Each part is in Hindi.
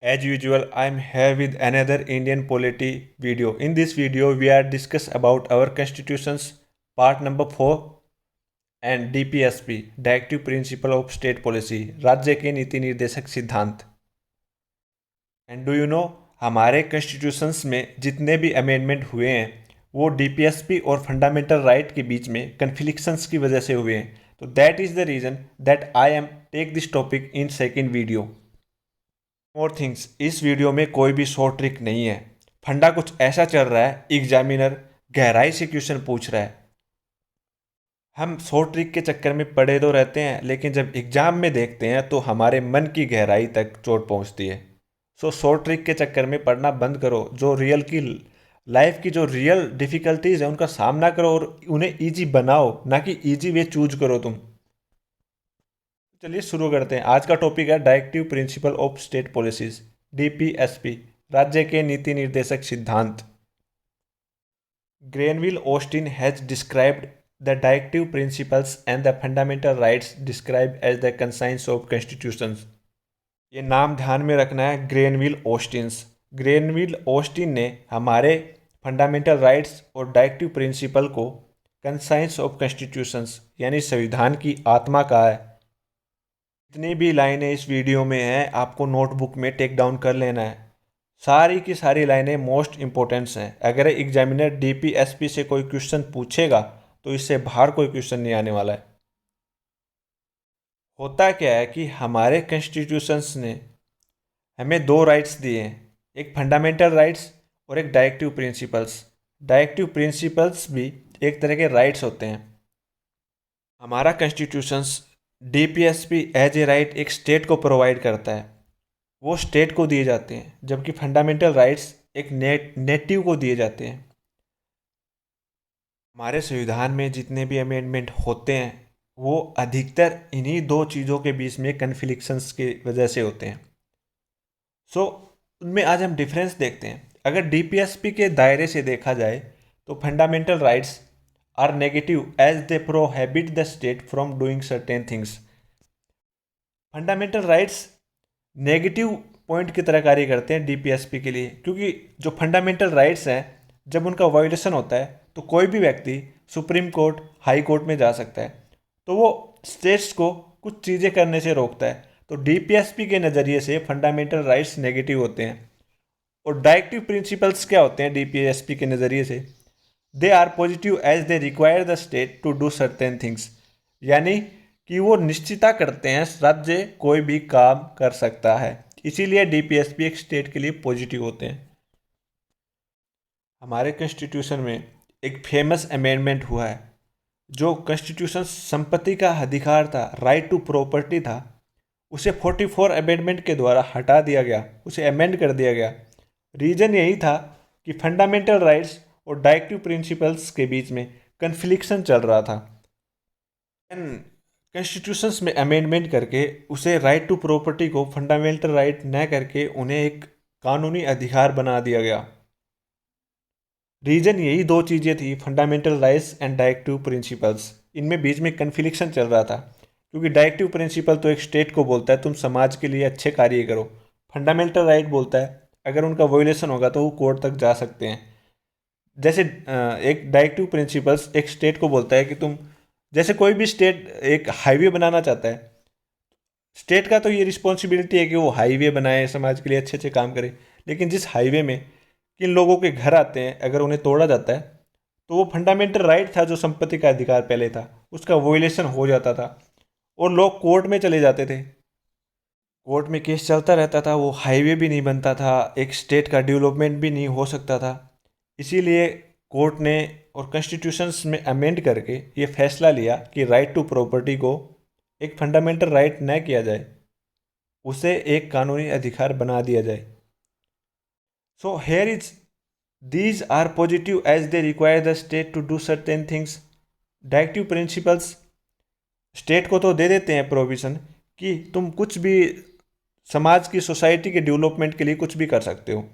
As usual, I am here with another Indian polity video. In this video, we are discuss about our constitution's part number 4 and DPSP, Directive Principle of State Policy, राज्य के नीति निर्देशक सिद्धांत। एंड डू यू नो, हमारे कॉन्स्टिट्यूशंस में जितने भी अमेंडमेंट हुए हैं वो डीपीएसपी और फंडामेंटल राइट के बीच में कन्फ्लिक्शंस की वजह से हुए हैं। तो that is the reason that I am take this topic in second video. More things, इस वीडियो में कोई भी शॉर्ट ट्रिक नहीं है। फंडा कुछ ऐसा चल रहा है, एग्जामिनर गहराई से क्वेश्चन पूछ रहा है। हम शॉर्ट ट्रिक के चक्कर में पड़े तो रहते हैं, लेकिन जब एग्जाम में देखते हैं तो हमारे मन की गहराई तक चोट पहुंचती है। सो शॉर्ट ट्रिक के चक्कर में पढ़ना बंद करो। जो रियल की लाइफ की जो रियल डिफिकल्टीज है उनका सामना करो और उन्हें इजी बनाओ, ना कि इजी वे चूज करो तुम। चलिए शुरू करते हैं। आज का टॉपिक है directive principle of state policies, DPSP, राज्य के नीति निर्देशक सिद्धांत। Granville Austin has described the directive principles and the fundamental rights describe as the conscience of constitutions. ये नाम ध्यान में रखना है, ग्रेनविल ऑस्टिन्स। ग्रेनविल ऑस्टिन ने हमारे फंडामेंटल राइट्स और डायरेक्टिव प्रिंसिपल को कंसाइंस ऑफ कॉन्स्टिट्यूशंस यानी संविधान की आत्मा कहा है। जितनी भी लाइनें इस वीडियो में हैं आपको नोटबुक में टेक डाउन कर लेना है। सारी की सारी लाइनें मोस्ट इंपॉर्टेंट्स हैं। अगर एग्जामिनर डीपीएसपी से कोई क्वेश्चन पूछेगा तो इससे बाहर कोई क्वेश्चन नहीं आने वाला है। होता क्या है कि हमारे कॉन्स्टिट्यूशंस ने हमें दो राइट्स दिए हैं, एक फंडामेंटल राइट्स और एक डायरेक्टिव प्रिंसिपल्स। डायरेक्टिव प्रिंसिपल्स भी एक तरह के राइट्स होते हैं। हमारा constitutions DPSP as a right एक स्टेट को प्रोवाइड करता है, वो स्टेट को दिए जाते हैं, जबकि फंडामेंटल राइट्स एक नेटिव को दिए जाते हैं। हमारे संविधान में जितने भी अमेंडमेंट होते हैं वो अधिकतर इन्हीं दो चीज़ों के बीच में कन्फ्लिक्शंस की वजह से होते हैं। सो उनमें आज हम डिफरेंस देखते हैं। अगर डीपीएसपी के दायरे से देखा जाए तो fundamental rights are negative as they prohibit the state from doing certain things. Fundamental rights negative point की तरह कार्य करते हैं डीपीएसपी के लिए, क्योंकि जो फंडामेंटल राइट्स हैं जब उनका वायोलेशन होता है तो कोई भी व्यक्ति सुप्रीम कोर्ट, हाई कोर्ट में जा सकता है, तो वो स्टेट्स को कुछ चीज़ें करने से रोकता है। तो डीपीएसपी के नज़रिए से फंडामेंटल राइट्स नेगेटिव होते हैं। और डायरेक्टिव प्रिंसिपल्स क्या होते हैं डीपीएसपी के नज़रिए से? They are positive as they require the state to do certain things, यानी कि वो निश्चिता करते हैं राज्य कोई भी काम कर सकता है, इसीलिए डीपीएसपी एक स्टेट के लिए पॉजिटिव होते हैं। हमारे कॉन्स्टिट्यूशन में एक फेमस अमेंडमेंट हुआ है। जो कॉन्स्टिट्यूशन संपत्ति का अधिकार था, राइट टू प्रॉपर्टी था, उसे 44 अमेंडमेंट के द्वारा हटा दिया गया, उसे अमेंड कर दिया गया। रीज़न यही था कि फंडामेंटल राइट्स और डायरेक्टिव प्रिंसिपल्स के बीच में कन्फ्लिक्शन चल रहा था। कॉन्स्टिट्यूशंस में अमेंडमेंट करके उसे राइट टू प्रॉपर्टी को फंडामेंटल राइट न करके उन्हें एक कानूनी अधिकार बना दिया गया। रीज़न यही दो चीज़ें थी, fundamental rights and directive principles. इनमें बीच में कन्फ्लिक्शन चल रहा था, क्योंकि डायरेक्टिव प्रिंसिपल तो एक स्टेट को बोलता है तुम समाज के लिए अच्छे कार्य करो। फंडामेंटल राइट बोलता है अगर उनका वायोलेशन होगा तो वो कोर्ट तक जा सकते हैं। जैसे एक डायरेक्टिव प्रिंसिपल्स एक स्टेट को बोलता है कि तुम, जैसे कोई भी स्टेट एक हाईवे बनाना चाहता है, स्टेट का तो ये रिस्पॉन्सिबिलिटी है कि वो हाईवे बनाए, समाज के लिए अच्छे अच्छे काम करे। लेकिन जिस हाईवे में किन लोगों के घर आते हैं, अगर उन्हें तोड़ा जाता है तो वो फंडामेंटल राइट था जो संपत्ति का अधिकार पहले था, उसका वोलेशन हो जाता था और लोग कोर्ट में चले जाते थे। कोर्ट में केस चलता रहता था, वो हाईवे भी नहीं बनता था, एक स्टेट का डेवलपमेंट भी नहीं हो सकता था। इसीलिए कोर्ट ने और कॉन्स्टिट्यूशंस में अमेंड करके ये फैसला लिया कि राइट टू प्रॉपर्टी को एक फंडामेंटल राइट न किया जाए, उसे एक कानूनी अधिकार बना दिया जाए। So here is these are positive as they require the state to do certain things. Directive principles state को तो दे देते हैं प्रोविज़न कि तुम कुछ भी समाज की, सोसाइटी के डेवलपमेंट के लिए कुछ भी कर सकते हो,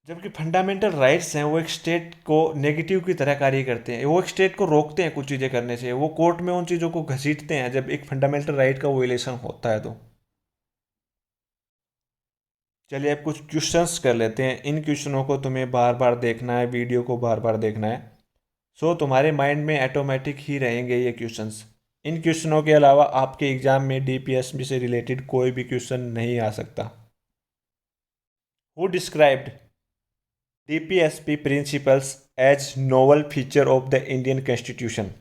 जबकि फंडामेंटल राइट्स हैं वो एक स्टेट को नेगेटिव की तरह कार्य करते हैं। वो एक स्टेट को रोकते हैं कुछ चीज़ें करने से, वो कोर्ट में उन चीज़ों को घसीटते हैं जब एक फंडामेंटल राइट का वोलेशन होता है। तो चलिए अब कुछ क्वेश्चंस कर लेते हैं। इन क्वेश्चनों को तुम्हें बार बार देखना है, वीडियो को बार बार देखना है। सो तुम्हारे माइंड में ऑटोमेटिक ही रहेंगे ये क्वेश्चंस। इन क्वेश्चनों के अलावा आपके एग्जाम में डीपीएसपी से रिलेटेड कोई भी क्वेश्चन नहीं आ सकता। Who described DPSP principles as novel feature of the Indian constitution?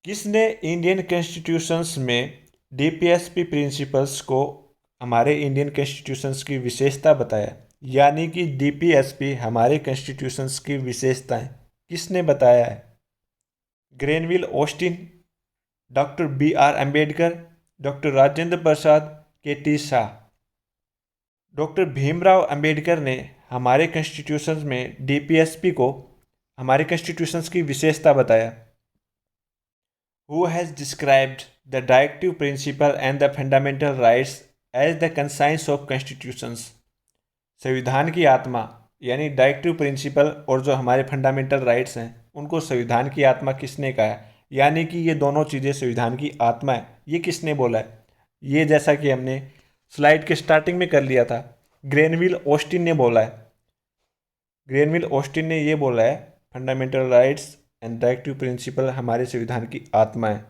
किसने इंडियन कॉन्स्टिट्यूशंस में डीपीएसपी प्रिंसिपल्स को हमारे इंडियन कॉन्स्टिट्यूशंस की विशेषता बताया? यानी कि डीपीएसपी हमारे कॉन्स्टिट्यूशंस की विशेषताएं किसने बताया है? Granville Austin, doctor B R Ambedkar, doctor Rajendra Prasad, K T Shah. Doctor Bhimrao Ambedkar ने हमारे कॉन्स्टिट्यूशंस में डीपीएसपी को हमारे कॉन्स्टिट्यूशंस की विशेषता बताया। Who has described the directive principle and the fundamental rights as the conscience of constitutions? संविधान की आत्मा यानी डायरेक्टिव प्रिंसिपल और जो हमारे फंडामेंटल राइट्स हैं उनको संविधान की आत्मा किसने कहा है? यानी कि ये दोनों चीज़ें संविधान की आत्मा है, ये किसने बोला है? ये जैसा कि हमने स्लाइड के स्टार्टिंग में कर लिया था, ग्रेनविल ऑस्टिन ने बोला है। ग्रेनविल ऑस्टिन ने ये बोला है fundamental rights and directive principle हमारे संविधान की आत्मा है।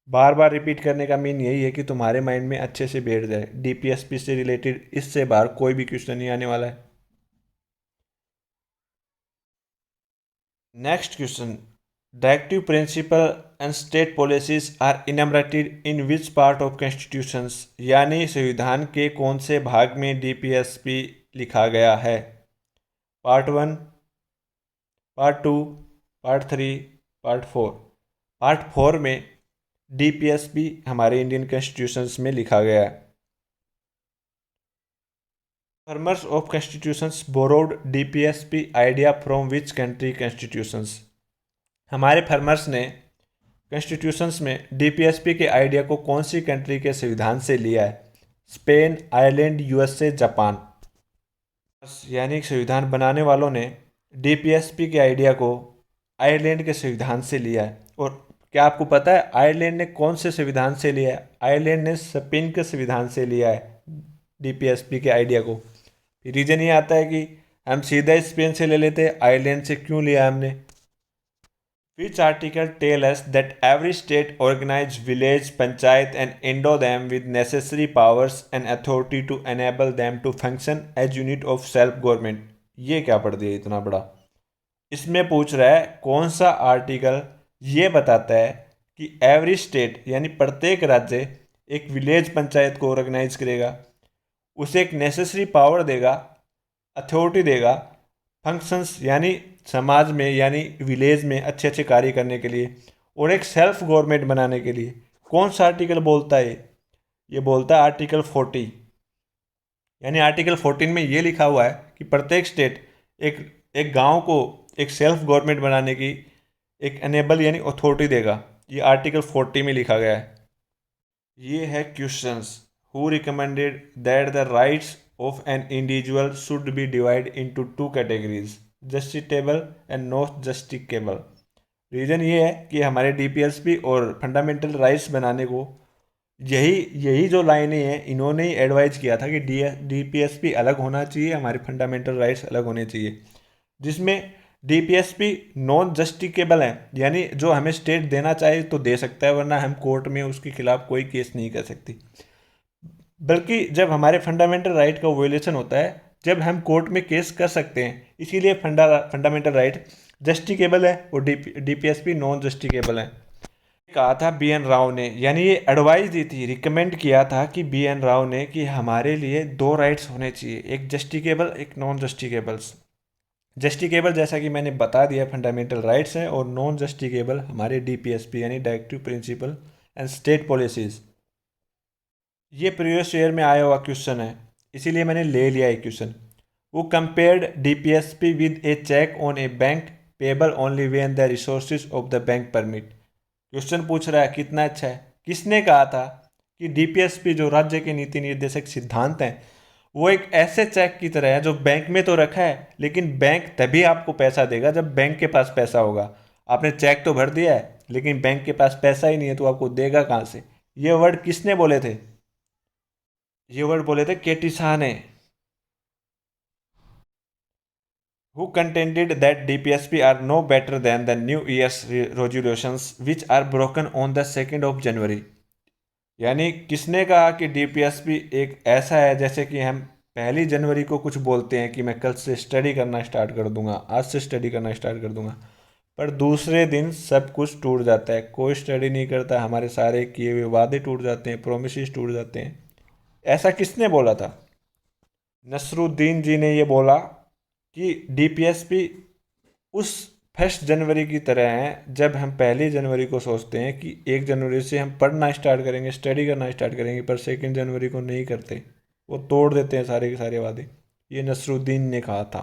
बार बार रिपीट करने का मीन यही है कि तुम्हारे माइंड में अच्छे से बैठ जाए। डीपीएसपी से रिलेटेड इससे बाहर कोई भी क्वेश्चन नहीं आने वाला है। Next question, directive principle and state policies are enumerated in which part of constitutions? यानी संविधान के कौन से भाग में डीपीएसपी लिखा गया है? Part 1, part 2, part 3, part 4। Part 4 में डीपीएसपी हमारे इंडियन कॉन्स्टिट्यूशंस में लिखा गया है। Formers of constitutions borrowed DPSP idea from which country constitutions? हमारे फार्मर्स ने कॉन्स्टिट्यूशंस में डीपीएसपी के आइडिया को कौन सी कंट्री के संविधान से लिया है? Spain, Ireland, USA, Japan. यानी संविधान बनाने वालों ने डीपीएसपी के आइडिया को आयरलैंड के संविधान से लिया है। और क्या आपको पता है आयरलैंड ने कौन से संविधान से लिया है? आयरलैंड ने स्पेन के संविधान से लिया है डीपीएसपी के आइडिया को। रीजन ये आता है कि हम सीधा स्पेन से ले लेते, आयरलैंड से क्यों लिया हमने? Which article tell us that every state organize village panchayat and endow them with necessary powers and authority to enable them to function as unit of self government? ये क्या पढ़ दिया इतना बड़ा? इसमें पूछ रहा है कौन सा आर्टिकल ये बताता है कि एवरी स्टेट यानी प्रत्येक राज्य एक विलेज पंचायत को ऑर्गेनाइज करेगा, उसे एक नेसेसरी पावर देगा, अथॉरिटी देगा, फंक्शंस यानी समाज में यानी विलेज में अच्छे अच्छे कार्य करने के लिए, और एक सेल्फ गवर्नमेंट बनाने के लिए। कौन सा आर्टिकल बोलता है? ये बोलता है आर्टिकल 40। यानी आर्टिकल 14 में ये लिखा हुआ है कि प्रत्येक स्टेट एक एक गांव को एक सेल्फ गवर्नमेंट बनाने की एक एनेबल यानी अथॉरिटी देगा। ये आर्टिकल 40 में लिखा गया है। ये है questions. Who recommended that the rights of an individual should be divide into 2 categories, justiciable and not justiciable? Reason ये है कि हमारे डीपीएसपी और फंडामेंटल राइट्स बनाने को यही जो लाइनें हैं इन्होंने ही एडवाइज किया था कि डीपीएसपी अलग होना चाहिए, हमारे फंडामेंटल राइट्स अलग होने चाहिए, जिसमें डीपीएसपी नॉन जस्टिकेबल है। यानी जो हमें स्टेट देना चाहे तो दे सकता है, वरना हम कोर्ट में उसके खिलाफ कोई केस नहीं कर सकती। बल्कि जब हमारे फंडामेंटल राइट का वायलेशन होता है, जब हम कोर्ट में केस कर सकते हैं, इसीलिए फंडामेंटल राइट जस्टिकेबल है और डीपीएसपी नॉन जस्टिकेबल है। कहा था बी एन राव ने, यानी ये एडवाइस दी थी, रिकमेंड किया था कि बी एन राव ने कि हमारे लिए 2 राइट्स होने चाहिए, एक जस्टिकेबल एक नॉन जस्टिकेबल्स। जस्टिकेबल जैसा कि मैंने बता दिया फंडामेंटल राइट्स हैं, और नॉन जस्टिकेबल हमारे डीपीएसपी यानी directive principle and state policies. ये प्रीवियस ईयर में आया हुआ क्वेश्चन है, इसीलिए मैंने ले लिया ये क्वेश्चन। वो compared DPSP with a cheque on a bank payable only when the resources of the bank permit. Question पूछ रहा है कितना अच्छा है। किसने कहा था कि डीपीएसपी जो राज्य के नीति निर्देशक सिद्धांत हैं वो एक ऐसे चेक की तरह है जो बैंक में तो रखा है, लेकिन बैंक तभी आपको पैसा देगा जब बैंक के पास पैसा होगा। आपने चेक तो भर दिया है लेकिन बैंक के पास पैसा ही नहीं है तो आपको देगा कहाँ से? ये वर्ड किसने बोले थे? ये वर्ड बोले थे केटी शाह ने। Who contended that DPSP are no better than the New Year's resolutions which are broken on the 2nd of January। यानी किसने कहा कि डीपीएसपी एक ऐसा है जैसे कि हम 1 जनवरी को कुछ बोलते हैं कि मैं कल से स्टडी करना स्टार्ट कर दूंगा, आज से स्टडी करना स्टार्ट कर दूंगा, पर दूसरे दिन सब कुछ टूट जाता है, कोई स्टडी नहीं करता, हमारे सारे किए हुए वादे टूट जाते हैं, प्रोमिस टूट जाते हैं। ऐसा किसने बोला था? नसरुद्दीन जी ने ये बोला कि डीपीएसपी उस 1 जनवरी की तरह है जब हम 1 जनवरी को सोचते हैं कि 1 जनवरी से हम पढ़ना स्टार्ट करेंगे, स्टडी करना स्टार्ट करेंगे, पर 2 जनवरी को नहीं करते, वो तोड़ देते हैं सारे के सारे वादे। ये नसरुद्दीन ने कहा था।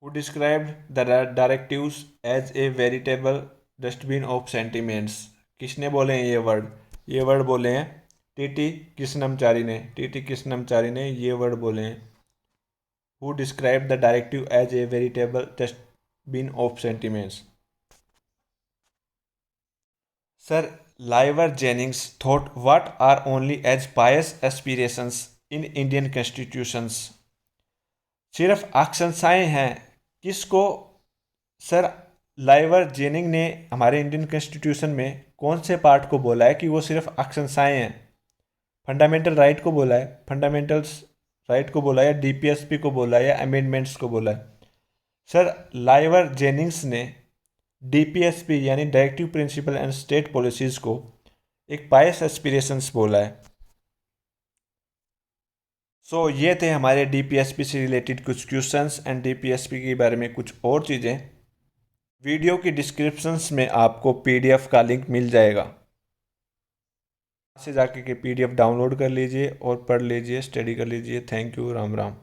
Who described the directives as a veritable dustbin of sentiments। किसने बोले हैं ये वर्ड? ये वर्ड बोले हैं टीटी कृष्णमचारी ने। टीटी कृष्णमचारी ने ये वर्ड बोले हैं। Who described the directive as a veritable dustbin of sentiments। Sir Lyver Jennings thought what are only as pious aspirations in Indian constitutions। सिर्फ आकांक्षाएं हैं किसको? सर लाइवर जेनिंग ने हमारे इंडियन कॉन्स्टिट्यूशन में कौन से पार्ट को बोला है कि वो सिर्फ आकांक्षाएं हैं? फंडामेंटल राइट को बोला है, फंडामेंटल्स राइट को बोला है, या डीपीएसपी को बोला है, या अमेंडमेंट्स को बोला है? सर लाइवर जेनिंग्स ने डीपीएसपी यानी directive principle and state policies को एक पायस एस्पिरेशंस बोला है। ये थे हमारे डीपीएसपी से रिलेटेड कुछ क्वेश्चंस एंड डीपीएसपी के बारे में कुछ और चीज़ें। वीडियो की डिस्क्रिप्शंस में आपको पीडीएफ का लिंक मिल जाएगा, से जाके के पीडीएफ डाउनलोड कर लीजिए और पढ़ लीजिए, स्टडी कर लीजिए। Thank you, Ram Ram.